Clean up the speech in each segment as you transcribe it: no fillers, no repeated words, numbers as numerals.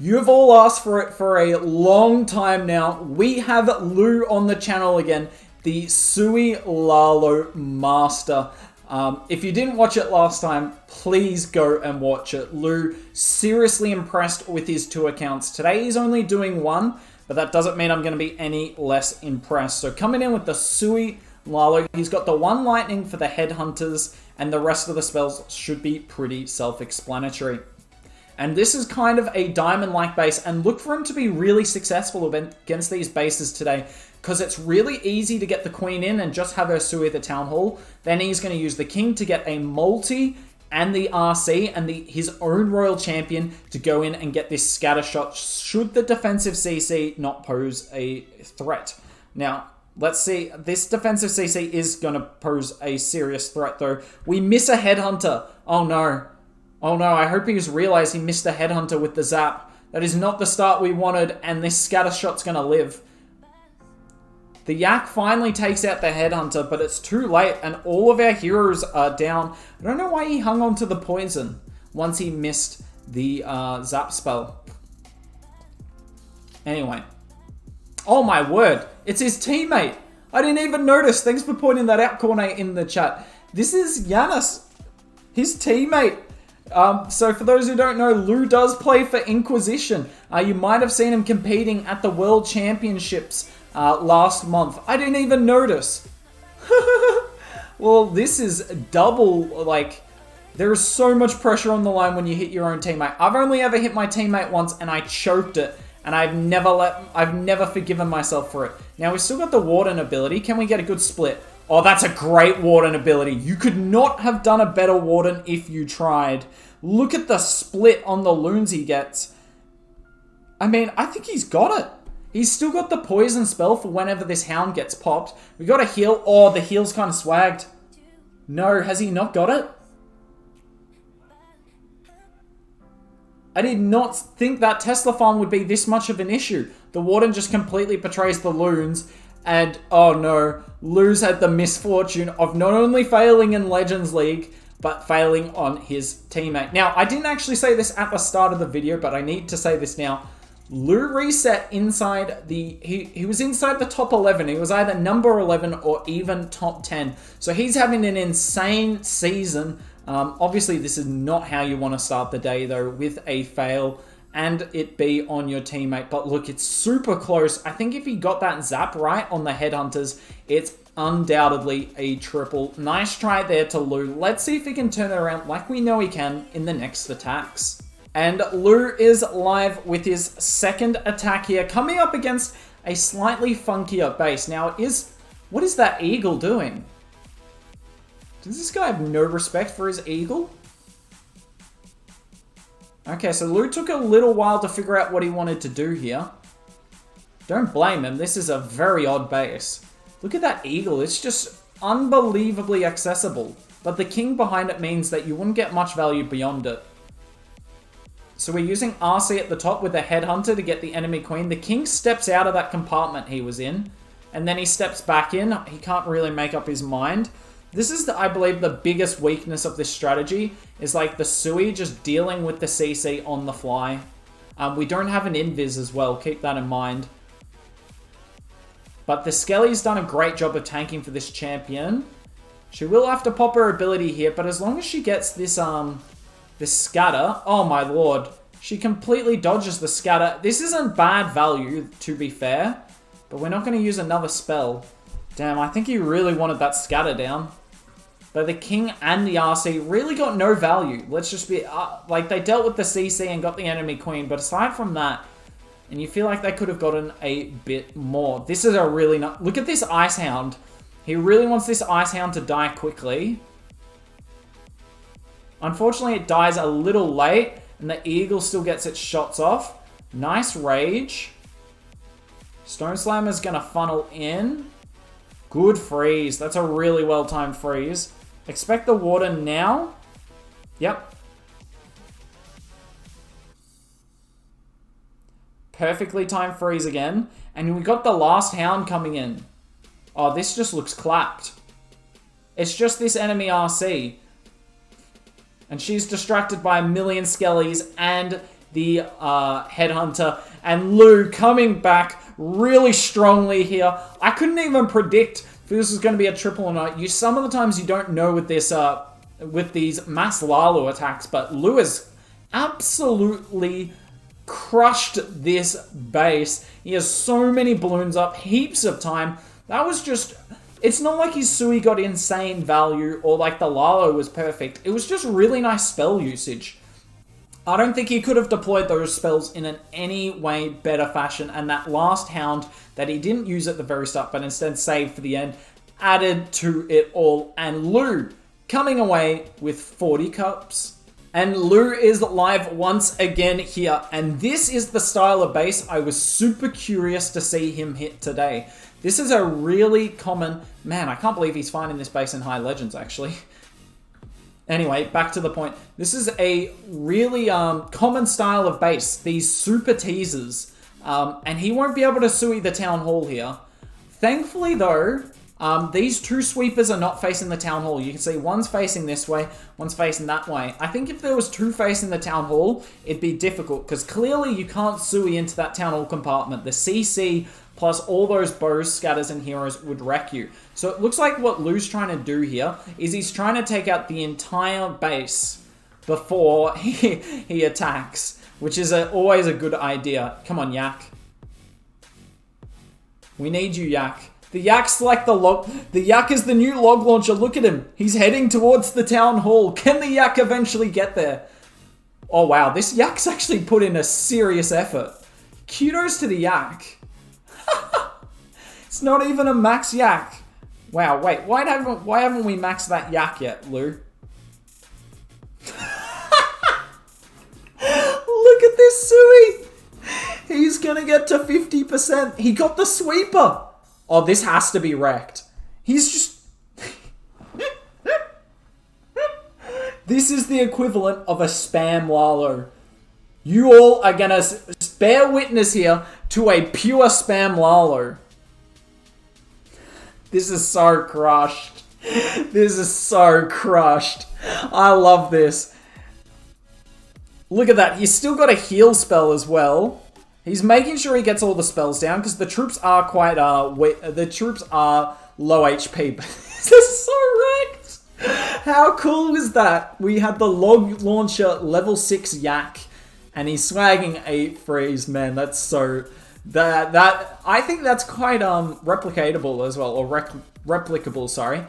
You've all asked for it for a long time now. We have Lou on the channel again, the Sui Lalo Master. If you didn't watch it last time, please go and watch it. Lou, seriously impressed with his 2 accounts. Today he's only doing 1, but that doesn't mean I'm going to be any less impressed. So coming in with the Sui Lalo, he's got the 1 lightning for the headhunters, and the rest of the spells should be pretty self-explanatory. And this is kind of a diamond-like base, and look for him to be really successful against these bases today, because it's really easy to get the queen in and just have her Sui the town hall. Then he's going to use the king to get a multi and the RC and his own royal champion to go in and get this scatter shot should the defensive CC not pose a threat. Now, let's see. This defensive CC is going to pose a serious threat, though. We miss a headhunter. Oh, no. Oh, no. I hope he's realized he missed a headhunter with the zap. That is not the start we wanted, and this scatter shot's going to live. The Yak finally takes out the headhunter, but it's too late, and all of our heroes are down. I don't know why he hung on to the poison once he missed the zap spell. Anyway. Oh my word. It's his teammate. I didn't even notice. Thanks for pointing that out, Cornet, in the chat. This is Yanis, his teammate. So for those who don't know, Lou does play for Inquisition. You might have seen him competing at the World Championships last month. I didn't even notice. Well, this is double, like, there is so much pressure on the line when you hit your own teammate. I've only ever hit my teammate once and I choked it, and I've never forgiven myself for it. Now, we've still got the Warden ability. Can we get a good split? Oh, that's a great Warden ability. You could not have done a better Warden if you tried. Look at the split on the loons he gets. I mean, I think he's got it. He's still got the poison spell for whenever this hound gets popped. We got a heal. Oh, the heal's kind of swagged. No, has he not got it? I did not think that Tesla farm would be this much of an issue. The Warden just completely betrays the loons. And, oh no, Lou's had the misfortune of not only failing in Legends League, but failing on his teammate. Now, I didn't actually say this at the start of the video, but I need to say this now. Lou reset inside the... He was inside the top 11. He was either number 11 or even top 10. So he's having an insane season. Obviously, this is not how you want to start the day, though, with a fail and it be on your teammate. But look, it's super close. I think if he got that zap right on the headhunters, it's undoubtedly a triple. Nice try there to Lou. Let's see if he can turn it around like we know he can in the next attacks. And Lou is live with his second attack here, coming up against a slightly funkier base. Now, what is that eagle doing? Does this guy have no respect for his eagle? Okay, so Lou took a little while to figure out what he wanted to do here. Don't blame him. This is a very odd base. Look at that eagle. It's just unbelievably accessible. But the king behind it means that you wouldn't get much value beyond it. So we're using RC at the top with a headhunter to get the enemy queen. The king steps out of that compartment he was in, and then he steps back in. He can't really make up his mind. This is, I believe, the biggest weakness of this strategy, is like the Sui just dealing with the CC on the fly. We don't have an invis as well, keep that in mind. But the Skelly's done a great job of tanking for this champion. She will have to pop her ability here, but as long as she gets this scatter, oh my lord, she completely dodges the scatter. This isn't bad value, to be fair, but we're not going to use another spell. Damn, I think he really wanted that scatter down. But the king and the RC really got no value. Let's just be, like, they dealt with the CC and got the enemy queen, but aside from that, and you feel like they could have gotten a bit more. This is a really not. Look at this Ice Hound. He really wants this Ice Hound to die quickly. Unfortunately, it dies a little late, and the eagle still gets its shots off. Nice rage. Stone Slammer's going to funnel in. Good freeze. That's a really well-timed freeze. Expect the Warden now. Yep. Perfectly timed freeze again. And we got the last Hound coming in. Oh, this just looks clapped. It's just this enemy RC. And she's distracted by a million skellies, and the Headhunter. And Lu coming back really strongly here. I couldn't even predict if this was going to be a triple or not. Some of the times you don't know with this with these mass Lalo attacks, but Lu has absolutely crushed this base. He has so many balloons up, heaps of time. That was just... It's not like his Sui got insane value or like the Lalo was perfect. It was just really nice spell usage. I don't think he could have deployed those spells in an any way better fashion, and that last Hound that he didn't use at the very start but instead saved for the end added to it all. And Lu coming away with 40 cups. And Lu is live once again here, and this is the style of base I was super curious to see him hit today. This is a really common... Man, I can't believe he's finding this base in High Legends, actually. Anyway, back to the point. This is a really common style of base, these super teasers. And he won't be able to Sui the Town Hall here. Thankfully, though, these two sweepers are not facing the Town Hall. You can see one's facing this way, one's facing that way. I think if there was two facing the Town Hall, it'd be difficult, because clearly you can't Sui into that Town Hall compartment. The CC plus all those bows, scatters, and heroes would wreck you. So it looks like what Lu's trying to do here is he's trying to take out the entire base before he attacks, which is always a good idea. Come on, Yak. We need you, Yak. The Yak's like the log. The Yak is the new log launcher. Look at him. He's heading towards the Town Hall. Can the Yak eventually get there? Oh, wow. This Yak's actually put in a serious effort. Kudos to the Yak. It's not even a max Yak. Wow, wait. Why haven't we maxed that Yak yet, Lu? Look at this Sui. He's going to get to 50%. He got the sweeper. Oh, this has to be wrecked. He's just... This is the equivalent of a spam Lalo. You all are going to bear witness here to a pure spam Lalo. This is so crushed. This is so crushed. I love this. Look at that. He's still got a heal spell as well. He's making sure he gets all the spells down because the troops are quite the troops are low HP. But this is so wrecked. How cool is that? We had the log launcher level 6 Yak, and he's swagging 8 freeze. Man, that's so that I think that's quite replicatable as well, or replicable. Sorry.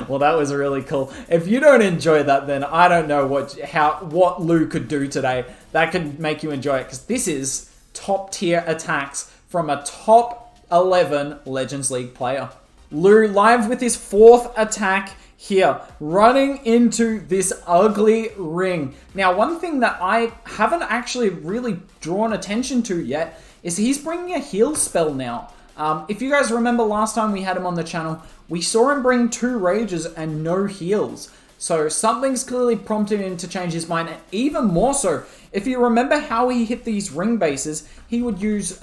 Well, that was really cool. If you don't enjoy that, then I don't know what Lu could do today that could make you enjoy it, because this is top tier attacks from a top 11 Legends League player. Lu live with his 4th attack here, running into this ugly ring. Now, one thing that I haven't actually really drawn attention to yet is he's bringing a heal spell now. If you guys remember last time we had him on the channel, we saw him bring 2 rages and no heals. So something's clearly prompted him to change his mind. And even more so, if you remember how he hit these ring bases, he would use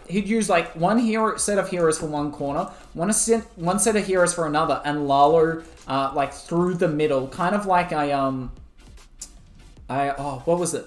he'd use like one set of heroes for one corner, one set of heroes for another, and Lalo like through the middle, kind of like what was it?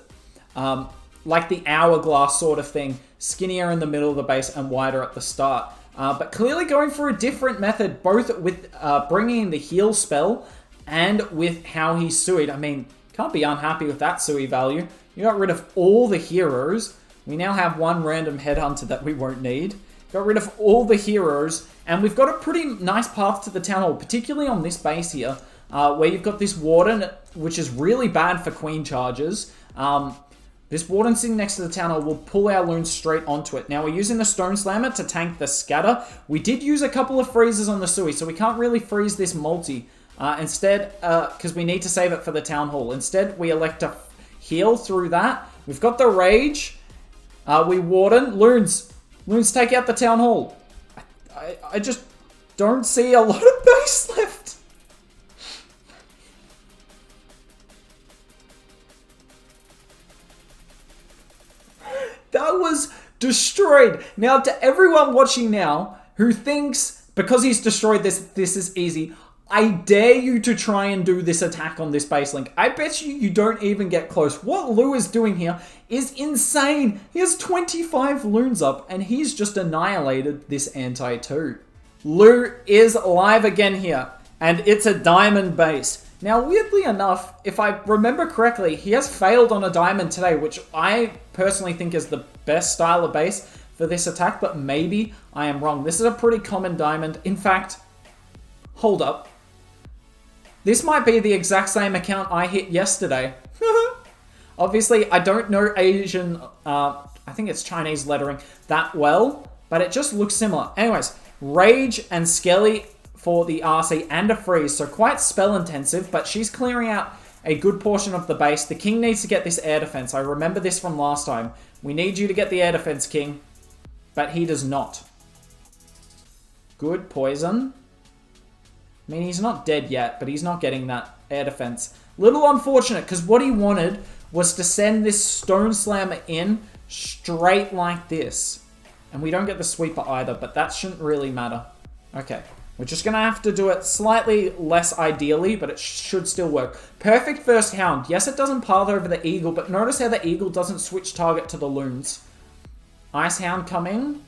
Like the hourglass sort of thing, skinnier in the middle of the base and wider at the start. But clearly going for a different method, both with bringing in the heal spell and with how he Sui'd. I mean, can't be unhappy with that Sui value. You got rid of all the heroes. We now have one random headhunter that we won't need. Got rid of all the heroes, and we've got a pretty nice path to the Town Hall, particularly on this base here, where you've got this Warden, which is really bad for Queen charges. This Warden sitting next to the Town Hall will pull our loons straight onto it. Now, we're using the Stone Slammer to tank the scatter. We did use a couple of freezes on the Sui, so we can't really freeze this multi. Instead, because we need to save it for the Town Hall. Instead, we elect to heal through that. We've got the Rage. We Warden. Loons, take out the Town Hall. I just don't see a lot of base left. That was destroyed. Now, to everyone watching now who thinks because he's destroyed this is easy, I dare you to try and do this attack on this base link. I bet you don't even get close. What Lu is doing here is insane. He has 25 loons up and he's just annihilated this anti-2. Lu is live again here and it's a diamond base. Now, weirdly enough, if I remember correctly, he has failed on a diamond today, which I personally think is the best style of base for this attack, but maybe I am wrong. This is a pretty common diamond. In fact, hold up. This might be the exact same account I hit yesterday. Obviously, I don't know Asian, I think it's Chinese lettering that well, but it just looks similar. Anyways, Rage and Skelly for the RC and a freeze, so quite spell intensive, but she's clearing out a good portion of the base. The king needs to get this air defense. I remember this from last time. We need you to get the air defense, king, but he does not. Good poison. I mean, he's not dead yet, but he's not getting that air defense. Little unfortunate, because what he wanted was to send this Stone Slammer in straight like this. And we don't get the sweeper either, but that shouldn't really matter. Okay. We're just going to have to do it slightly less ideally, but it should still work. Perfect first hound. Yes, it doesn't path over the eagle, but notice how the eagle doesn't switch target to the loons. Ice hound coming.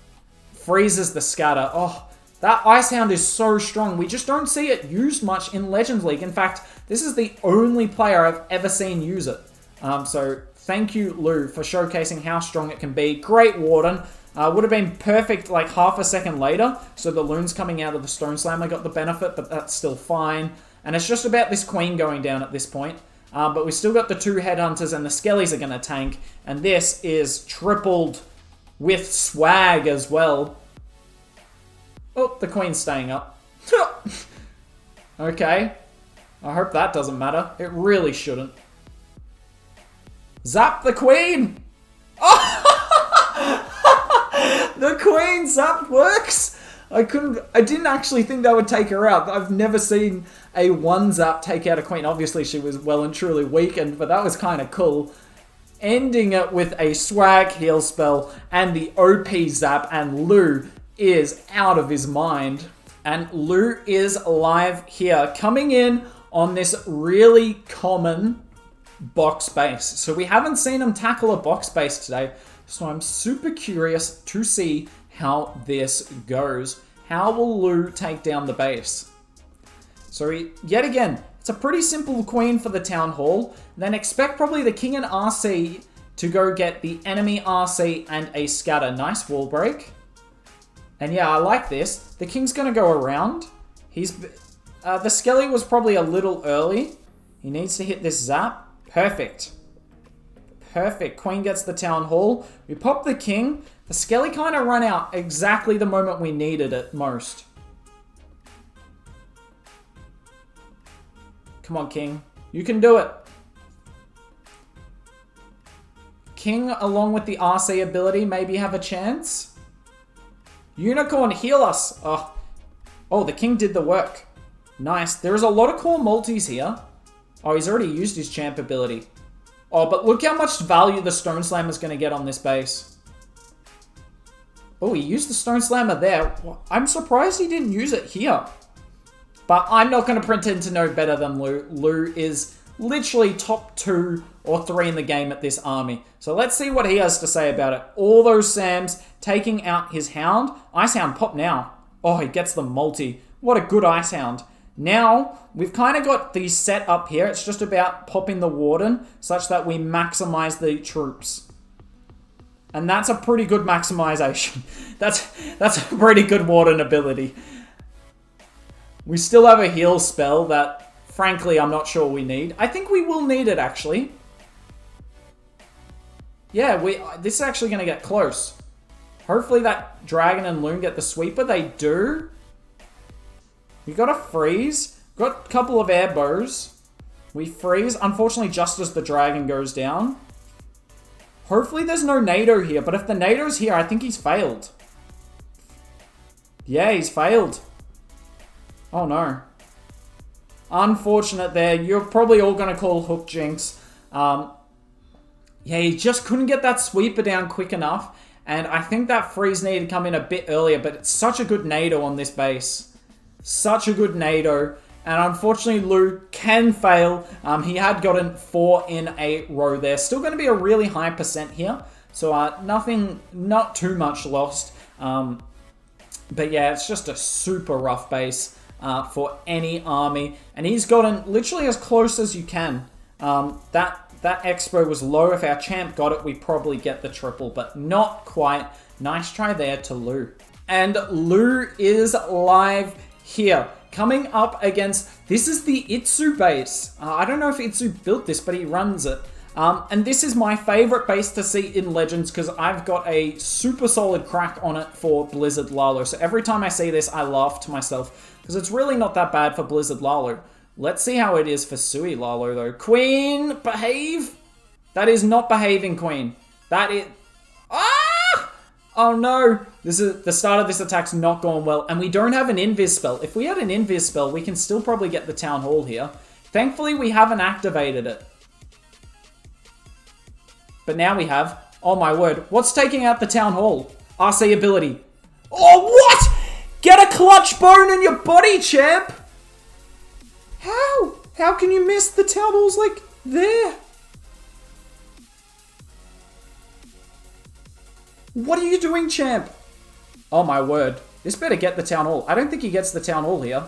Freezes the scatter. Oh, that ice hound is so strong. We just don't see it used much in Legends League. In fact, this is the only player I've ever seen use it. So thank you, Lu, for showcasing how strong it can be. Great Warden. Would have been perfect like half a second later, so the loons coming out of the Stone Slammer got the benefit, but that's still fine. And it's just about this queen going down at this point. But we still got the 2 headhunters and the skellies are going to tank. And this is tripled with swag as well. Oh, the queen's staying up. Okay. I hope that doesn't matter. It really shouldn't. Zap the queen! Oh! The queen zap works! I didn't actually think that would take her out. I've never seen a 1 zap take out a queen. Obviously, she was well and truly weakened, but that was kind of cool. Ending it with a swag heal spell and the OP zap, and Lu is out of his mind. And Lu is live here, coming in on this really common box base. So we haven't seen him tackle a box base today. So I'm super curious to see how this goes. How will Lu take down the base? So yet again, it's a pretty simple queen for the town hall. Then expect probably the king and RC to go get the enemy RC and a scatter. Nice wall break. And yeah, I like this. The king's going to go around. The skelly was probably a little early. He needs to hit this zap. Perfect. Perfect. Queen gets the town hall. We pop the king. The skelly kind of run out exactly the moment we needed it most. Come on, king. You can do it. King, along with the RC ability, maybe have a chance. Unicorn, heal us. Oh, the king did the work. Nice. There is a lot of core multis here. Oh, he's already used his champ ability. Oh, but look how much value the Stone Slammer is going to get on this base. Oh, he used the Stone Slammer there. I'm surprised he didn't use it here. But I'm not going to pretend to know better than Lu. Lu is literally top 2 or 3 in the game at this army. So let's see what he has to say about it. All those Sams taking out his Hound. Ice Hound, pop now. Oh, he gets the multi. What a good Ice Hound. Now, we've kind of got the set up here. It's just about popping the Warden such that we maximize the troops. And that's a pretty good maximization. That's a pretty good Warden ability. We still have a heal spell that, frankly, I'm not sure we need. I think we will need it, actually. Yeah, this is actually going to get close. Hopefully that Dragon and Loon get the sweeper. They do. We got a freeze. Got a couple of air bows. We freeze. Unfortunately, just as the dragon goes down. Hopefully there's no NATO here. But if the NATO's here, I think he's failed. Yeah, he's failed. Oh, no. Unfortunate there. You're probably all going to call Hook Jinx. Yeah, he just couldn't get that sweeper down quick enough. And I think that freeze needed to come in a bit earlier. But it's such a good NATO on this base. Such a good NATO. And unfortunately, Lu can fail. He had gotten 4 in a row there. Still going to be a really high percent here. So not too much lost. But yeah, it's just a super rough base for any army. And he's gotten literally as close as you can. That expo was low. If our champ got it, we probably get the triple, but not quite. Nice try there to Lu. And Lu is live here. Coming up against, this is the iTzu base. I don't know if iTzu built this, but he runs it. And this is my favorite base to see in Legends because I've got a super solid crack on it for Blizzard Lalo. So every time I see this, I laugh to myself because it's really not that bad for Blizzard Lalo. Let's see how it is for Sui Lalo though. Queen, behave. That is not behaving, Queen. That is... Ah! Oh no. This is the start of this attack's not going well. And we don't have an invis spell. If we had an invis spell, we can still probably get the Town Hall here. Thankfully, we haven't activated it. But now we have. Oh my word. What's taking out the Town Hall? RC ability. Oh, what? Get a clutch bone in your body, champ. How? How can you miss the Town Hall's like there? What are you doing, champ? Oh my word. This better get the Town Hall. I don't think he gets the Town Hall here.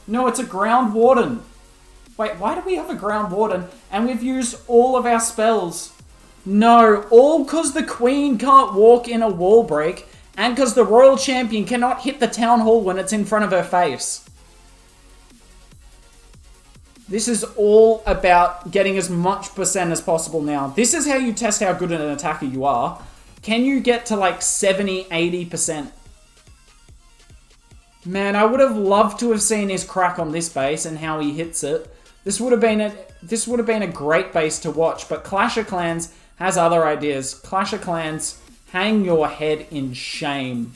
No, it's a Ground Warden. Wait, why do we have a Ground Warden? And we've used all of our spells. No, all because the Queen can't walk in a wall break. And because the Royal Champion cannot hit the Town Hall when it's in front of her face. This is all about getting as much percent as possible now. This is how you test how good an attacker you are. Can you get to like 70, 80%? Man, I would have loved to have seen his crack on this base and how he hits it. This would have been a great base to watch, but Clash of Clans has other ideas. Clash of Clans, hang your head in shame.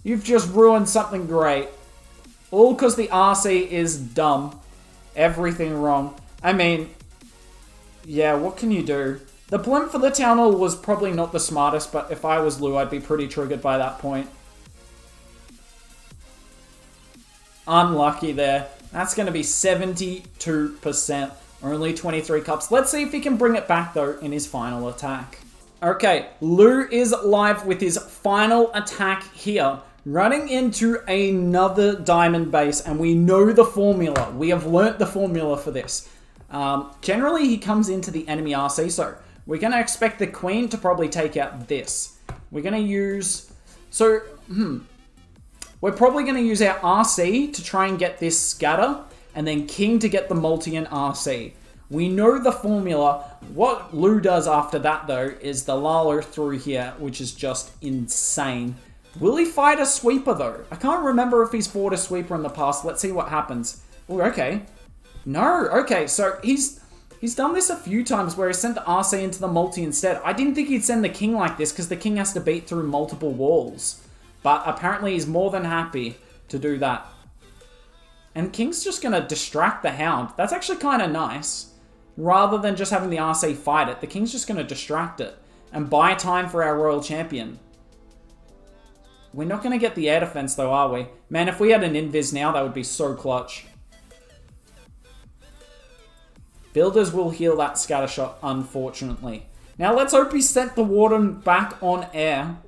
You've just ruined something great. All because the RC is dumb. Everything wrong. I mean, yeah, what can you do? The blimp for the Town Hall was probably not the smartest, but if I was Lu, I'd be pretty triggered by that point. Unlucky there. That's going to be 72%. Only 23 cups. Let's see if he can bring it back, though, in his final attack. Okay, Lu is live with his final attack here. Running into another diamond base, and we know the formula. We have learnt the formula for this. Generally, he comes into the enemy RC, so we're going to expect the Queen to probably take out this. We're going to use... So, we're probably going to use our RC to try and get this scatter, and then King to get the multi and RC. We know the formula. What Lu does after that, though, is the Lalo through here, which is just insane. Will he fight a sweeper, though? I can't remember if he's fought a sweeper in the past. Let's see what happens. Oh, okay. No, okay, so he's done this a few times where he sent the RC into the multi instead. I didn't think he'd send the King like this because the King has to beat through multiple walls. But apparently he's more than happy to do that. And King's just going to distract the Hound. That's actually kind of nice. Rather than just having the RC fight it, the King's just going to distract it and buy time for our Royal Champion. We're not going to get the air defense though, are we? Man, if we had an invis now, that would be so clutch. Builders will heal that scatter shot, unfortunately. Now let's hope he sent the Warden back on air.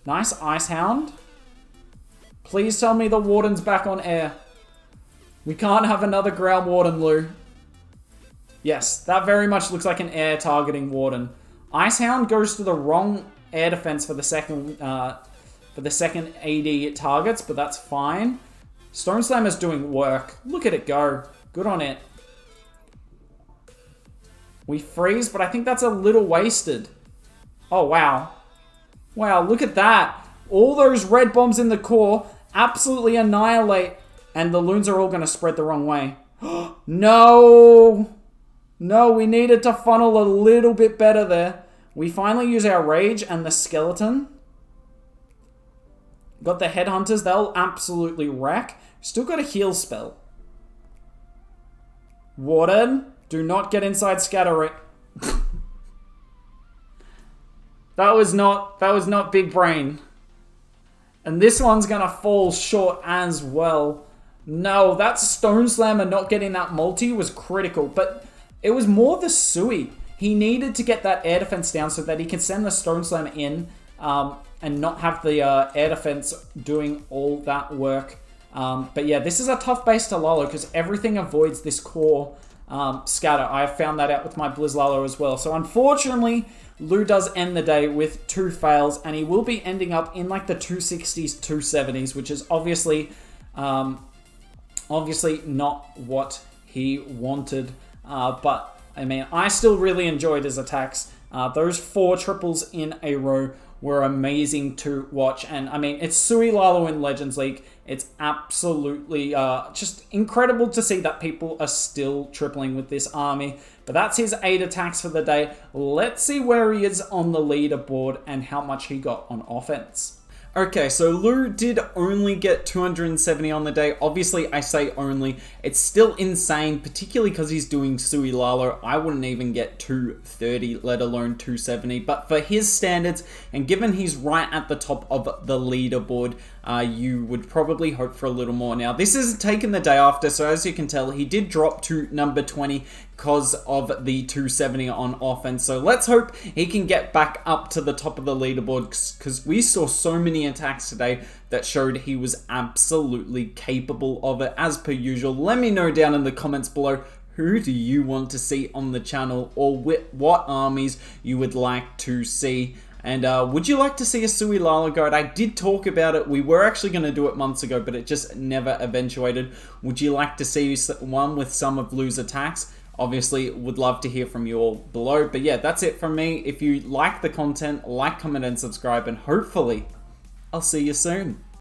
Nice Ice Hound. Please tell me the Warden's back on air. We can't have another Ground Warden, Lu. Yes, that very much looks like an air targeting Warden. Ice Hound goes to the wrong air defense for the second AD targets, but that's fine. Stone Slammer's doing work. Look at it go. Good on it. We freeze, but I think that's a little wasted. Oh, wow. Wow, look at that. All those red bombs in the core absolutely annihilate, and the loons are all going to spread the wrong way. No! No, we needed to funnel a little bit better there. We finally use our rage and the skeleton. Got the headhunters. They'll absolutely wreck. Still got a heal spell. Warden. Do not get inside scatter. That was not big brain. And this one's gonna fall short as well. No, that Stone Slammer not getting that multi was critical, but it was more the Sui. He needed to get that air defense down so that he can send the Stone Slammer in and not have the air defense doing all that work. But yeah, this is a tough base to Lalo because everything avoids this core scatter. I have found that out with my Blizz Lalo as well. So unfortunately, Lou does end the day with 2 fails, and he will be ending up in like the 260s, 270s, which is obviously not what he wanted. But I mean, I still really enjoyed his attacks. Those 4 triples in a row were amazing to watch. And I mean, it's Sui Lalo in Legends League. It's absolutely just incredible to see that people are still tripling with this army. But that's his 8 attacks for the day. Let's see where he is on the leaderboard and how much he got on offense. Okay, so Lou did only get 270 on the day. Obviously, I say only. It's still insane, particularly because he's doing Sui Lalo. I wouldn't even get 230, let alone 270. But for his standards, and given he's right at the top of the leaderboard, you would probably hope for a little more. Now, this is taken the day after, so as you can tell, he did drop to number 20 because of the 270 on offense. So let's hope he can get back up to the top of the leaderboard, because we saw so many attacks today that showed he was absolutely capable of it, as per usual. Let me know down in the comments below, who do you want to see on the channel, or what armies you would like to see. And would you like to see a Sui Lalo guide? I did talk about it. We were actually going to do it months ago, but it just never eventuated. Would you like to see one with some of Lou's attacks? Obviously, would love to hear from you all below. But yeah, that's it from me. If you like the content, like, comment, and subscribe. And hopefully, I'll see you soon.